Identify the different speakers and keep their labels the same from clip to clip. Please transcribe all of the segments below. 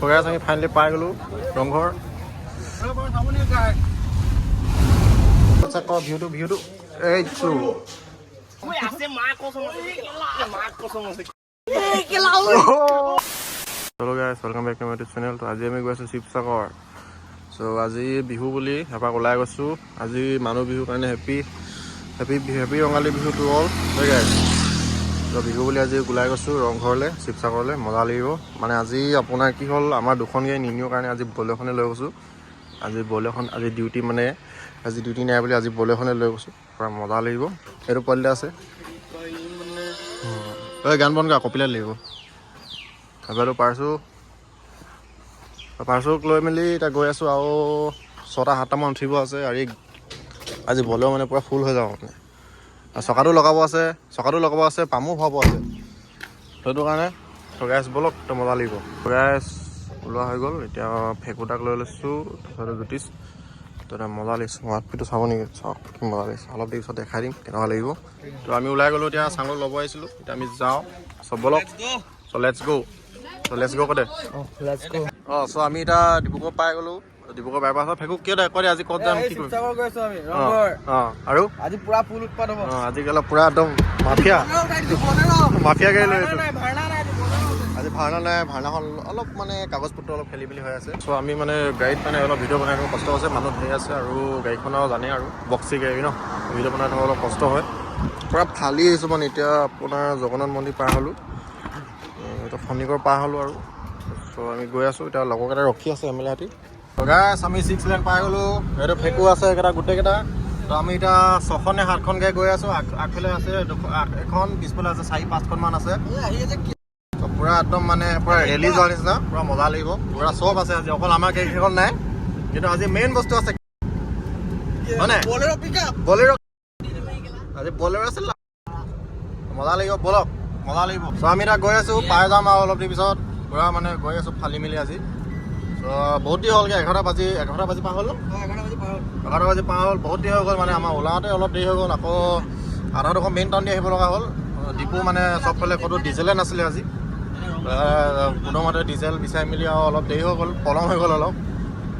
Speaker 1: আমি ফাইনেলি পাই গ'লো ৰংঘৰ। ভিউটো এইটো চলো guys, welcome back to my YouTube channel. তো আজি আমি গৈ আছোঁ শিৱসাগৰ। চ' আজি বিহু বুলি এপাক ওলাই গৈছোঁ। আজি মানুহ বিহুৰ কাৰণে happy Rongali Bihu to all. গাইছ, তো বিহু বুলি আজি ওলাই গৈছোঁ ৰংঘৰলৈ, শিৱসাগৰলৈ। মজা লাগিব। মানে আজি আপোনাৰ কি হ'ল, আমাৰ দুখন গাড়ী নিনিও কাৰণে আজি বলেৰ'খনে লৈ গৈছোঁ। আজি বলেৰ'খন আজি ডিউটি নাই বুলি আজি বলেৰ'খনে লৈ গৈছোঁ। পূৰা মজা লাগিব। এইটো পোৱালিতে আছে গান বন গা কপিলাই লাগিব। এবাৰতো পাৰ্চুক লৈ মেলি এতিয়া গৈ আছোঁ। আৰু 6-7টামান উঠিব আছে। আৰু আজি বলেৰ' মানে পূৰা ফুল হৈ যাওঁ মানে। আৰু চকাটো লগাব আছে পামো ভৰাব আছে। সেইটো কাৰণে গাইছ বলক, তো মজা লাগিব। গাইছ ওলোৱা হৈ গ'ল। এতিয়া ফেকুটাক লৈ লৈছোঁ, তাৰপিছত জ্যোতিষ। তো এটা মজা লাগিছে। মই আউটফিটটো চাব নেকি? চাওক কি মজা লাগিছে। অলপ দেৰি পিছত দেখাই দিম কেনেকুৱা লাগিব। তো আমি ওলাই গ'লোঁ। এতিয়া চাংগল ল'ব আহিছিলোঁ। এতিয়া আমি যাওঁ। চব বলক, লেটছ গ' কতে চ' আমি এতিয়া ডিব্ৰুগড় পাই গ'লোঁ। ডিব্ৰুগড় বাইপাছত ফেকু কিয় কৈ দে আজি ক'ত যাম, কি কৰিম? আৰু আজি পুৰা ফুল উৎপাত হ'ব। আজিকালি পুৰা একদম মাফিয়া গাড়ী লৈ আছোঁ। আজি ভাওনা নাই, ভাওনাখন অলপ মানে কাগজ পত্ৰ অলপ খেলি মেলি হৈ আছে। চ' আমি মানে গাড়ীত মানে অলপ ভিডিঅ' বনাই থ'ব কষ্ট হৈছে। মানুহ ধেৰ আছে আৰু গাড়ীখনো জানেই আৰু বক্সি গাড়ী ন, ভিডিঅ' বনাই থ'ব অলপ কষ্ট হয়। পূৰা ফালি আহিছোঁ মানে। এতিয়া আপোনাৰ জগন্নাথ মন্দিৰ পাৰ হ'লোঁ, এতিয়া ফণিগড় পাৰ হ'লোঁ আৰু। চ' আমি গৈ আছোঁ। এতিয়া লগৰকেইটা ৰখি আছে এম এল এ হাতী। গাইছ আমি 6 লেন পাই গ'লোঁ। এইটো ফেকু আছে এইকেইটা গোটেইকেইটা। তো আমি এতিয়া 6খন নে 7খন গাড়ী গৈ আছোঁ। আগফালে আছে এখন, পিছফালে আছে 4-5খনমান আছে। পূৰা একদম মানে পূৰা ৰেলী যোৱাৰ নিচিনা পূৰা মজা লাগিব। পূৰা চব আছে আজি, অকল আমাৰ গাড়ীকেইখন নাই। কিন্তু আজি মেইন বস্তু আছে হয়নে, বলেৰ' আজি বলেৰ' আছিল। মজা লাগিব, বলক মজা লাগিব। চ' আমি এতিয়া গৈ আছোঁ, পাই যাম আৰু অলপ দেৰি পিছত। পূৰা মানে গৈ আছোঁ ফালি মেলি আজি। চ' বহুত দেৰি হ'লগৈ, 11টা বাজি পাৰ হ'ল। 11টা বাজি পাৰ হ'ল, বহুত দেৰি হৈ গ'ল। মানে আমাৰ ওলাওঁতে অলপ দেৰি হৈ গ'ল। আকৌ আধাডোখৰ মেইন টাউন দি আহিব লগা হ'ল। ডিপু মানে চবফালে ক'তো ডিজেলে নাছিলে আজি। কোনোমতে ডিজেল বিচাৰি মেলি আৰু অলপ দেৰি হৈ গ'ল, পলম হৈ গ'ল অলপ।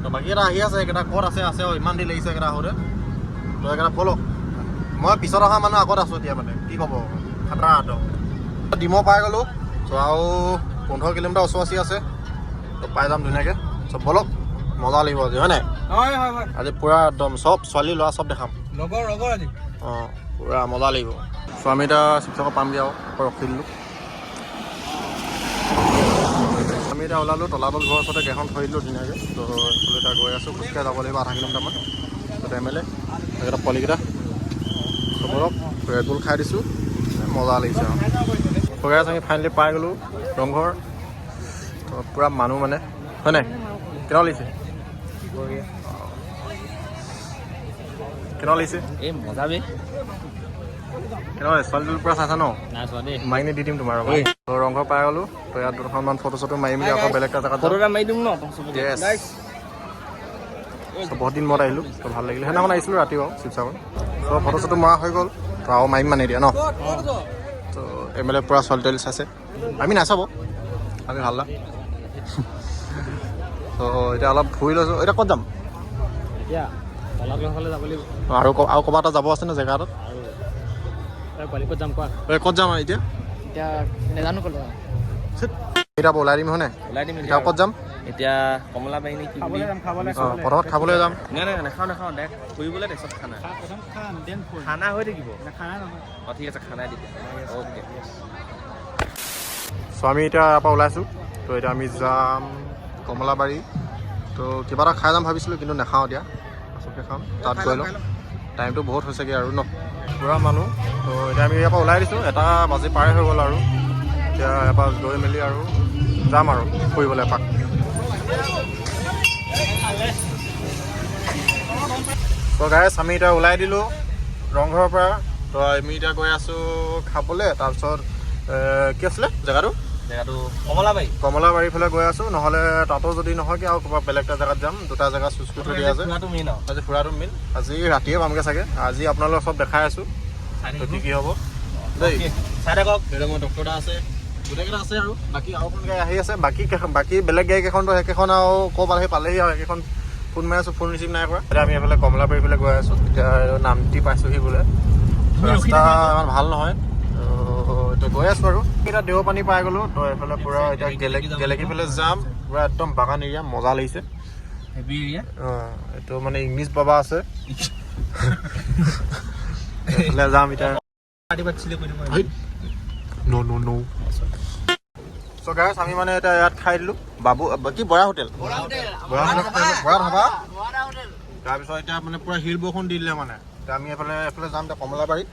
Speaker 1: তো বাকীকেইটা আহি আছে, এইকেইটা ক'ত আছে আৰু ইমান দেৰি লাগিছে এইকেইটা আহোঁতে। তো এইকেইটা বলক, মই পিছত অহা মানুহ আগত আছোঁ এতিয়া। মানে কি ক'ব, খাতৰা একদম। ডিমৌ পাই গ'লোঁ। চ' আৰু 15 কিলোমিটাৰ ওচৰা-ওচৰি আছে। তো পাই যাম ধুনীয়াকৈ। চব বলক, মজা লাগিব আজি হয় নাই? আজি পূৰা একদম চব ছোৱালী ল'ৰা চব দেখাম আজি। পূৰা মজা লাগিব। চ' আমি এতিয়া শিৱসাগৰ পামগৈ আৰু আকৌ ৰখি দিলোঁ। আমি এতিয়া ওলালোঁ, তলাতল ঘৰৰ ওচৰতে গাড়ীখন থৈ দিলোঁ ধুনীয়াকৈ। তো এইফালে এতিয়া গৈ আছোঁ, খোজকাঢ়ি যাব লাগিব 0.5 কিলোমিটাৰমান। তো এম এল একেইটা পোৱালিকেইটা চবৰক ৰেডবুল খাই দিছোঁ, মজা লাগিছে আৰু। গাইছ আমি ফাইনেলি পাই গ'লোঁ ৰংঘৰ। তো পূৰা মানুহ মানে হয় নাই? কেনেকুৱা লাগিছে? কেনেকুৱা লাগিছে?
Speaker 2: এই মজা বে।
Speaker 1: কেনেকুৱা ছোৱালীটো পূৰা চাইছা ন? মাৰিনি দি দিম তোমাৰ। তো ৰংঘৰ পাই গ'লোঁ। তো ইয়াত 2খনমান ফটো মাৰি মেলি আকৌ বেলেগ এটা জেগাত
Speaker 2: মাৰি দিম ন।
Speaker 1: বহুত দিন মূৰত আহিলোঁ, তো ভাল লাগিলে। সেইদিনাখন আহিছিলোঁ ৰাতি বাৰু শিৱসাগৰ। ত' ফটো মৰা হৈ গ'ল। তো আৰু মাৰিম মানে এতিয়া ন। তো এম এল এ পূৰা ছোৱালী তোৱালী চাইছে, আমি নাচাব, আমি ভাল না। তো এতিয়া অলপ ফুৰি লৈছোঁ। এতিয়া ক'ত যাম?
Speaker 2: এতিয়া তলাতল ঘৰলৈ যাব লাগিব।
Speaker 1: আৰু ক'ৰবাত এটা যাব আছে ন জেগা এটাত?
Speaker 2: ক'ত যাম কোৱা?
Speaker 1: ক'ত যাম আৰু এতিয়া
Speaker 2: নেজানো ক'লে
Speaker 1: এতিয়া ওলাই দিম হয় নাই?
Speaker 2: ওলাই দিম।
Speaker 1: এতিয়া ক'ত যাম?
Speaker 2: এতিয়া কমলাবাৰী নে কি?
Speaker 1: প্ৰথমত খাবলৈ যাম।
Speaker 2: নাই নাখাওঁ ডাইৰেক্ট ফুৰিবলৈ, তাৰপিছত খানা হৈ থাকিব। ঠিক আছে, খানাই দিম। অ'কে।
Speaker 1: চ' আমি এতিয়া ইয়াৰ পৰা ওলাইছোঁ। তো এতিয়া আমি যাম কমলাবাৰী। তো কিবা এটা খাই যাম ভাবিছিলোঁ, কিন্তু নাখাওঁ এতিয়া, পাছতকৈ খাম। তাত গৈ লওঁ, টাইমটো বহুত হৈছেগৈ আৰু ন, পূৰা মানুহ। তো এতিয়া আমি ইয়াৰ পৰা ওলাই দিছোঁ, 1টা বাজি পাৰে হৈ গ'ল আৰু। এতিয়া ইয়াৰ পৰা গৈ মেলি আৰু যাম আৰু ফুৰিবলৈ এপাক। তো গাইছ আমি এতিয়া ওলাই দিলোঁ ৰংঘৰৰ পৰা। তো আমি এতিয়া গৈ আছোঁ খাবলৈ। তাৰপিছত কি আছিলে জেগাটো কমলাবাৰী ফালে গৈ আছোঁ। নহ'লে তাতো যদি নহয় কি আৰু ক'ৰবাত বেলেগ এটা জেগাত যাম। 2টা জেগা চুজ কৰি থৈ দিয়া আছে। আজি ফুৰাটো মেইন, আজি ৰাতিয়ে পামগৈ চাগে। আজি আপোনালোকক চব দেখাই আছোঁ তো কি হ'ব দেই। চাই থাকক, মোৰ ডক্টৰ দা আছে। গোটেইকেইটা আছে আৰু বাকী আৰু এখন গাড়ী আহি আছে বাকী বেলেগ গাড়ী কেইখনতো সেইকেইখন আৰু ক'ৰ পালেহি পালেহি আৰু সেইকেইখন ফোন মাৰি আছোঁ ফোন ৰিচিভ নাই কৰা এতিয়া আমি এইফালে কমলাবাৰী ফালে গৈ আছোঁ এতিয়া নামটি পাইছোঁহি বোলে ৰাস্তা ইমান ভাল নহয় এতিয়া গৈ আছোঁ আৰু এতিয়া দেওপানী পাই গ'লোঁ তো এইফালে পূৰা এতিয়া গেলেকী ফালে যাম পূৰা একদম বাগান এৰিয়া মজা লাগিছে এইটো মানে ইংলিছ বাবা আছে এইফালে যাম এতিয়া চ' গাইছ আমি মানে এতিয়া ইয়াত খাই দিলোঁ বাবু কি বৰা হোটেল বৰা ধাবা তাৰপিছত এতিয়া মানে পূৰা শিল বৰষুণ দি দিলে মানে এতিয়া আমি এইফালে যাম এতিয়া কমলাবাৰী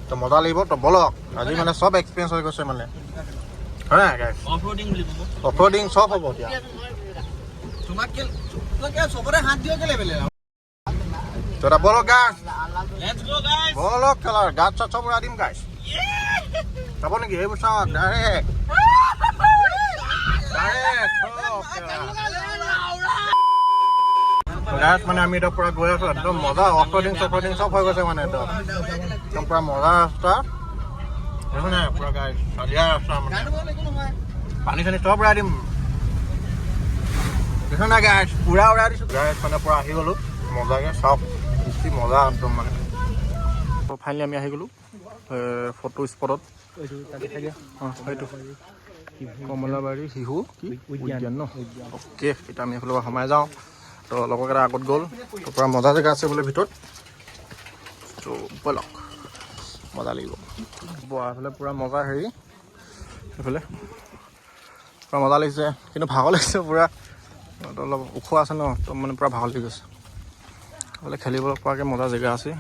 Speaker 1: তো মজা লাগিব তো বলক আজি মানে চব এক্সপিৰিয়েঞ্চ হৈ গৈছে মানে হয় নাই গাইছ অফৰোডিং চব হ'ব এতিয়া তো বলক গাইছ বলক খেলাৰ গাত চাত চব উৰাই দিম গাইছ যাব নেকি এইবোৰ চাওক ডাইৰেক্ট গাইছ মানে আমি এতিয়া পূৰা গৈ আছোঁ একদম মজা অফৰোডিং চফৰোডিং চব হৈ গৈছে মানে একদম পূৰা মজা ৰাস্তা দেখোন নাই পূৰা গাইছ চালিয়া ৰাস্তা মানে পানী চানী চব উৰাই দিম দেখোন নাই গাইছ পূৰা উৰাই দিছোঁ গাইছ মানে পূৰা আহি গ'লোঁ মজাকৈ চব বেছি মজা একদম মানে ফাইনেলি আমি আহি গ'লোঁ ফটো স্পটত সেইটো কমলাবাৰী শিশু উদ্যান ন অ'কে এতিয়া আমি এইফালৰ পৰা সোমাই যাওঁ তো লগৰকেইটা আগত গ'ল তো পূৰা মজা জেগা আছে বোলে ভিতৰত তো ব'লক মজা লাগিব এইফালে পূৰা মজা হেৰি এইফালে পূৰা মজা লাগিছে কিন্তু ভাগৰ লাগিছে পূৰা অলপ ওখ আছে ন তো মানে পূৰা ভাগৰ লাগি গৈছে এইফালে খেলিব পৰাকৈ মজা জেগা আছে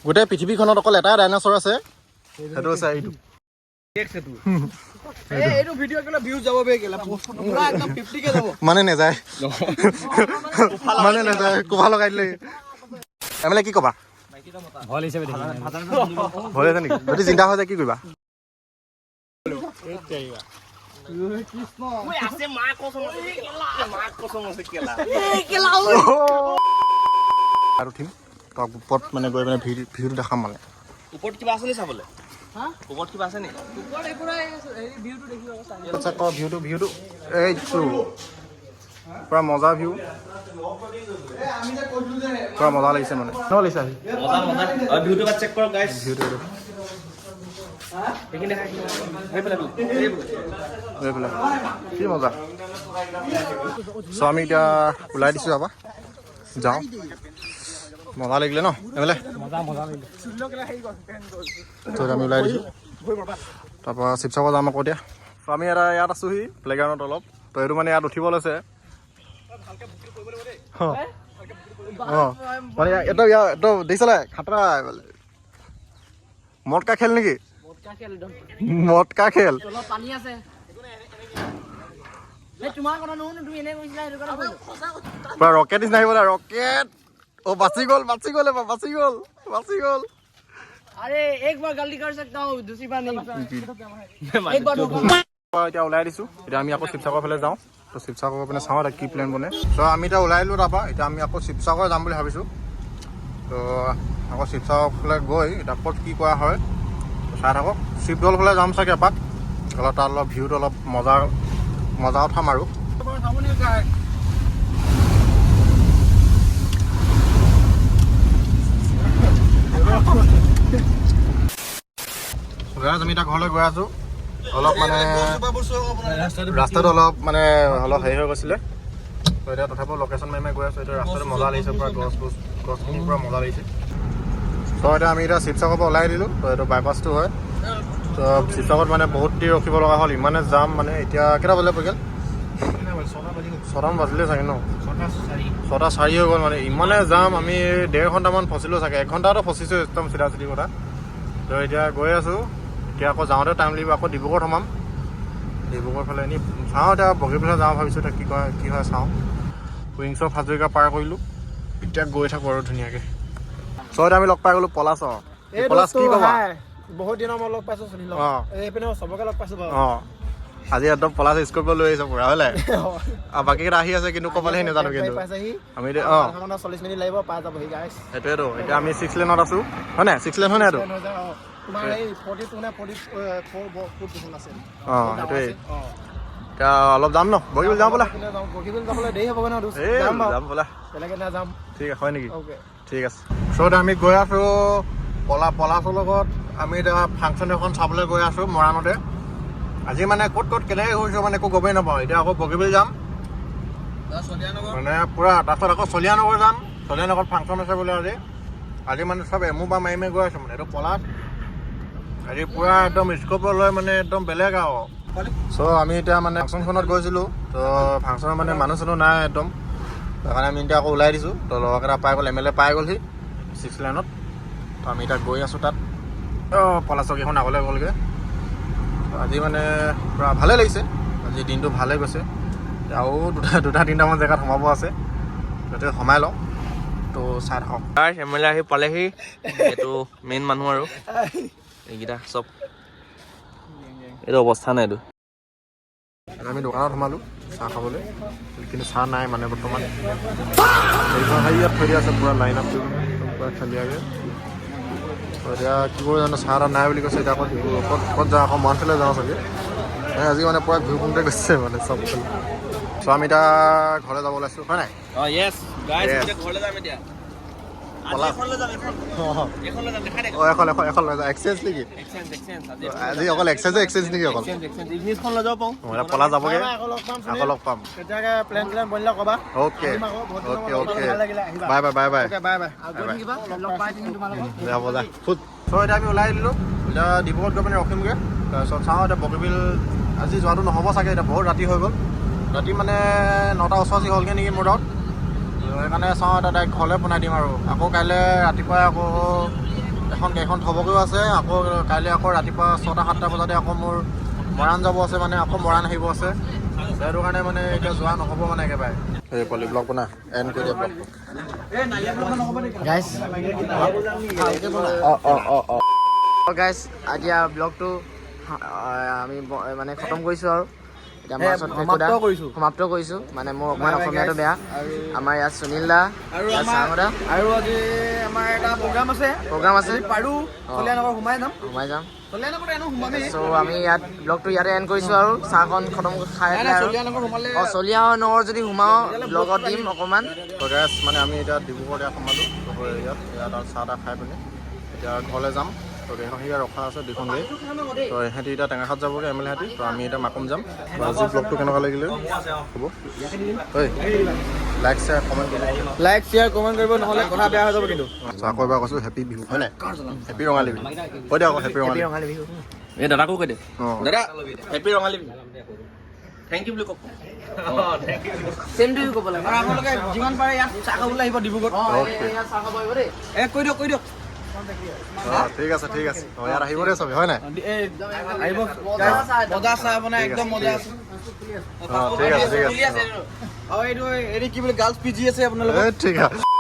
Speaker 1: গোটেই পৃথিৱীখনত অকল এটাই ডাইনাছৰ আছে সেইটো হৈছে মানে নেযায় কোফা লগাই দিলে এম কি ক'বা ভয় হৈছে নেকি যদি চিন্তা হৈ যায় কি কৰিবা আৰু উঠিম তক ওপৰত মানে গৈ মানে ভিউটো দেখাম মানে
Speaker 2: ওপৰত কিবা আছে নি চাবলৈ ওপৰত কিবা আছে নি
Speaker 1: ভিউটো এইটো পূৰা মজা ভিউ পূৰা মজা লাগিছে মানে লাগিছে
Speaker 2: ভিউটো চেক কৰক গাইছ
Speaker 1: ভিউটো কি মজা চ' আমি এতিয়া ওলাই দিছোঁ যাবা যাওঁ মজা লাগিলে ন এইফালে ত' আমি ওলাই দিছোঁ তাৰপৰা শিৱসাগৰ যাম আকৌ এতিয়া চ' আমি এটা ইয়াত আছোঁহি প্লেগ্ৰাউণ্ডত অলপ তো এইটো মানে ইয়াত উঠিব লৈছে মানে এইটো এইটো দেখিছিলে খাতৰা মদকা খেল নেকি মদকা খেল পুৰা ৰকেট নিচিনা আহিব ৰকেট ओ बासी गोल
Speaker 3: अरे एक बार गलती कर सकता हूँ दूसरी बार नहीं एक बार
Speaker 1: এতিয়া ওলাই দিছোঁ এতিয়া আমি আকৌ শিৱসাগৰ ফালে যাওঁ তো শিৱসাগৰ পিনে চাওঁ এতিয়া কি প্লেন বনে চ' আমি এতিয়া ওলাই দিলোঁ তাৰপৰা এতিয়া আমি আকৌ শিৱসাগৰ যাম বুলি ভাবিছোঁ তো আকৌ শিৱসাগৰ ফালে গৈ এতিয়া ক'ত কি কৰা হয় চাই থাকক শিৱদৌল ফালে যাম চাগে এপাক অলপ তাত অলপ ভিউটো অলপ মজা উঠাম আৰু আমি এতিয়া ঘৰলৈ গৈ আছোঁ অলপ মানে ৰাস্তাটো অলপ মানে অলপ হেৰি হৈ গৈছিলে তো এতিয়া তথাপিও লোকেশ্যন মাৰি গৈ আছোঁ এতিয়া ৰাস্তাটো মজা লাগিছে পূৰা গছখিনি পূৰা মজা লাগিছে তো এতিয়া আমি এতিয়া শিৱসাগৰৰ পৰা ওলাই দিলোঁ তো এইটো বাইপাছটো হয় তো শিৱসাগৰত মানে বহুত দেৰি ৰখিব লগা হ'ল ইমানে যাম মানে এতিয়া কেইটা বাজিলে পৰিগ'ল 6টামান বাজিলে চাগে ন 6:04 হৈ গ'ল মানে ইমানে যাম আমি 1.5 ঘণ্টামান ফচিলোঁ চাগে 1 ঘণ্টাতো ফচিছোঁ একদম চিধা চিধি কথা তো এতিয়া গৈ আছোঁ এতিয়া আকৌ যাওঁতে টাইম লাগিব আকৌ ডিব্ৰুগড় সোমাম ডিব্ৰুগড় ফালে এনেই চাওঁ এতিয়া বগীবিল যাওঁ ভাবিছোঁ এতিয়া কি হয় চাওঁ উইংছ অফ হাজৰিকা পাৰ কৰিলোঁ এতিয়া গৈ থাকোঁ আৰু ধুনীয়াকৈ চ' এতিয়া আমি লগ পাই গ'লোঁ পলাশক পলাশ কি ক'বা
Speaker 3: বহুত দিনৰ মই লগ পাইছোঁ এইপিনে চবকে লগ পাইছোঁ বাৰু
Speaker 1: আজি একদম পলাশ স্কৰ্পিঅ লৈ আহিছে পুৰা হ'লে আৰু বাকীকেইটা আহি আছে কিন্তু ক'বলৈহে নাজানো কিন্তু আমি এতিয়া অঁ
Speaker 3: 40 মিনিট লাগিব পাই যাবহি গাইছ
Speaker 1: সেইটোৱেতো এতিয়া আমি 6 লেনত আছোঁ হয় নাই 6 লেন হয় নাই এইটো
Speaker 3: তোমাৰ এই 42 নে 44 ফুট দেখোন আছে
Speaker 1: অঁ সেইটোৱেই এতিয়া অলপ যাম ন বগীবিল যাওঁ বোলা
Speaker 3: বগীবিল যাবলৈ দেৰি হ'বগৈ ন
Speaker 1: এই যাম বোলা
Speaker 3: বেলেগে না যাম
Speaker 1: ঠিক আছে হয় নেকি
Speaker 3: অ'কে
Speaker 1: ঠিক আছে চ' আমি গৈ আছোঁ পলাশৰ লগত আমি এতিয়া ফাংচন এখন চাবলৈ গৈ আছোঁ মৰাণতে আজি মানে ক'ত কেনেকৈ গৈছোঁ মানে একো গমেই নাপাওঁ এতিয়া আকৌ বগীবিল যাম মানে পূৰা তাৰপিছত আকৌ চলিয়ানগৰ যাম চলিয়ানগৰত ফাংচন আছে বোলে আজি মানে চব এমু বা মাৰি গৈ আছোঁ মানে এইটো পলাশ আজি পূৰা একদম স্কৰ্পিঅ লৈ মানে একদম বেলেগ আৰু চ' আমি এতিয়া মানে ফাংচনখনত গৈছিলোঁ তো ফাংচনত মানে মানুহ চানুহ নাই একদম সেইকাৰণে আমি এতিয়া আকৌ ওলাই দিছোঁ তো লগৰকেইটা পাই গ'ল MLA পাই গ'লহি 6 লেনত তো আমি এতিয়া গৈ আছোঁ তাত পলাশক এখন আগলৈ গ'লগৈ আজি মানে পূৰা ভালেই লাগিছে আজি দিনটো ভালেই গৈছে আৰু দুটা তিনিটামান জেগাত সোমাব আছে যাতে সোমাই লওঁ তো চাই থাকক
Speaker 2: MLA আহি পালেহি এইটো মেইন মানুহ আৰু এইকেইটা চব এইটো অৱস্থা নাই এইটো
Speaker 1: আমি দোকানত সোমালোঁ চাহ খাবলৈ কিন্তু চাহ নাই মানে বৰ্তমান হেৰিয়াত থৈ দিয়া আছে পূৰা লাইন আপ পূৰা খেলিয়াকৈ এতিয়া কি কৰোঁ জানো চাহ এটা নাই বুলি কৈছে এতিয়া আকৌ ক'ত যাওঁ আকৌ মৰাণফালে যাওঁ চাগে আজি মানে পূৰা ঘূৰি ফুৰোঁতে গৈছে মানে চব চ' আমি এতিয়া ঘৰলৈ যাব ওলাইছোঁ হয় নাই
Speaker 2: অঁ য়েছ গাইছ এতিয়া ঘৰলৈ যাম এতিয়া এখন লৈ যাম
Speaker 1: এখন লৈ যাওঁ এক্সচেঞ্জ নেকি আজি অকল এক্সচেঞ্জ নেকি অকল
Speaker 2: ইংলিছখন লৈ যাব পাৰোঁ
Speaker 1: পলা যাবগৈ আকৌ লগ পাম
Speaker 3: তেতিয়াকে প্লেন বনিলে ক'বা
Speaker 1: অ'কে বাই বাই যাব যা ফুট চ' এতিয়া আমি ওলাই দিলোঁ এতিয়া ডিব্ৰুগড়ত গৈ পিনে ৰখিমগৈ তাৰপিছত চাওঁ এতিয়া বগীবিল আজি যোৱাটো নহ'ব চাগে এতিয়া বহুত ৰাতি হৈ গ'ল ৰাতি মানে 9টা ওচৰ হ'লগৈ নেকি মোৰ লগত সেইকাৰণে চাওঁ এটা ডাইৰেক্ট ঘৰলৈ বনাই দিম আৰু আকৌ কাইলৈ ৰাতিপুৱাই আকৌ এখন গাড়ীখন থ'বগৈও আছে আকৌ কাইলৈ আকৌ ৰাতিপুৱা 6টা 7টা বজাতে আকৌ মোৰ মৰাণ যাব আছে মানে আকৌ মৰাণ আহিব আছে সেইটো কাৰণে মানে এতিয়া যোৱা নহ'ব মানে একেবাৰে এই পলি ব্লগ বনা এণ্ড কৰি দিয়া ব্লগটো
Speaker 3: গাইছ গাইছ এতিয়া ব্লগটো আমি মানে খতম কৰিছোঁ আৰু এতিয়া সমাপ্ত কৰিছোঁ মানে মোৰ অকণমান অসমীয়াটো বেয়া আমাৰ ইয়াত সুনীল দা আৰু আজি আমাৰ এটা প্ৰগ্ৰাম আছে পাৰোঁ সোমাই যাম চ' আমি ইয়াত ব্লগটো ইয়াতে এণ্ড কৰিছোঁ আৰু চাহখন খতম খাই চলিয়ানগৰ যদি সোমাওঁ ব্লগত দিম অকণমান
Speaker 1: মানে আমি এতিয়া ডিব্ৰুগড়ত সোমালোঁ ইয়াত চাহ তাহ খাই পিনে এতিয়া ঘৰলৈ যাম তো গাড়ীখন ৰখা আছে দুখন গাড়ী তো সিহঁতি এতিয়া টেঙাখাত যাবগৈ MLA সিহঁতি তো আমি এতিয়া মাকুম যাম আজি ব্লগটো কেনেকুৱা লাগিলে হ'ব ঐ লাইক শ্বেয়াৰ কমেণ্ট কৰিব নহ'লে কথা বেয়া হৈ যাব কিন্তু আকৌ এবাৰ কৈছোঁ হেপী বিহু হয় নাই হেপী ৰঙালী বিহু কৈ দিয়া আকৌ হেপী ৰঙালী
Speaker 2: বিহু এই দাদাকো কৈ দে দাদা happy Rongali Bihu thank you বুলি কওক
Speaker 3: চেম টু ইউ ক'ব লাগে আৰু আপোনালোকে যিমান পাৰে ইয়াত চাহ খাবলৈ আহিব ডিব্ৰুগড়ত চাহ খাব আহিব দেই কৈ দিয়ক
Speaker 1: ঠিক আছে ইয়াত আহিব দেই চবে হয় নাই
Speaker 3: আহিব মজা চাহ বনাই একদম মজা আছে
Speaker 1: ঠিক আছে
Speaker 3: আৰু এইটো কি বোলে গাৰ্লছ PG আছে আপোনালোকৰ
Speaker 1: ঠিক আছে